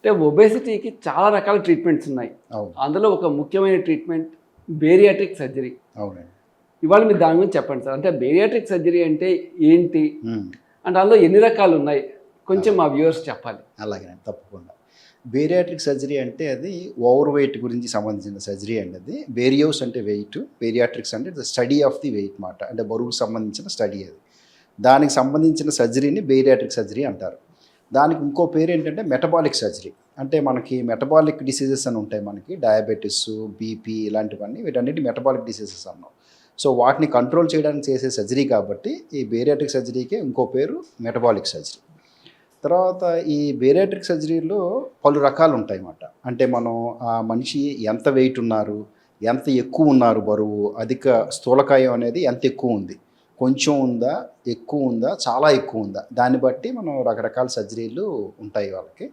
అంటే ఒబేసిటీకి చాలా రకాల ట్రీట్మెంట్స్ ఉన్నాయి. అవును. అందులో ఒక ముఖ్యమైన ట్రీట్మెంట్ బేరియాట్రిక్ సర్జరీ. అవునండి. ఇవాళ మీరు దాని గురించి చెప్పండి సార్. అంటే బేరియాట్రిక్ సర్జరీ అంటే ఏంటి? హ్మ్. అంటే అందులో ఎన్ని రకాలు ఉన్నాయి? కొంచెం మా వ్యూవర్స్ చెప్పాలి. అలాగేనండి, తప్పకుండా. బేరియాట్రిక్ సర్జరీ అంటే అది ఓవర్ వెయిట్ గురించి సంబంధించిన సర్జరీ అండి అది. బేరియోస్ అంటే వెయిట్, బేరియాట్రిక్స్ అంటే the study of the weight మాట. అంటే బరువుకు సంబంధించిన స్టడీ అది. దానికి సంబంధించిన సర్జరీని బేరియాట్రిక్ సర్జరీ అంటారు. దానికి ఇంకో పేరు ఏంటంటే మెటబాలిక్ సర్జరీ. అంటే మనకి మెటబాలిక్ డిసీజెస్ అని ఉంటాయి మనకి. డయాబెటిస్, బీపీ ఇలాంటివన్నీ వీటన్నిటి మెటబాలిక్ డిసీజెస్ అన్నాం. సో వాటిని కంట్రోల్ చేయడానికి చేసే సర్జరీ కాబట్టి ఈ బేరియాట్రిక్ సర్జరీకే ఇంకో పేరు మెటబాలిక్ సర్జరీ. తర్వాత ఈ బేరియాట్రిక్ సర్జరీలో పలు రకాలు ఉంటాయి అన్నమాట. అంటే మనం ఆ మనిషి ఎంత వెయిట్ ఉన్నారు, ఎంత ఎక్కువ ఉన్నారు బరువు, అధిక స్థూలకాయం అనేది ఎంత ఎక్కువ ఉంది, కొంచెం ఉందా, ఎక్కువ ఉందా, చాలా ఎక్కువ ఉందా, దాన్ని బట్టి మనం రకరకాల సర్జరీలు ఉంటాయి వాళ్ళకి.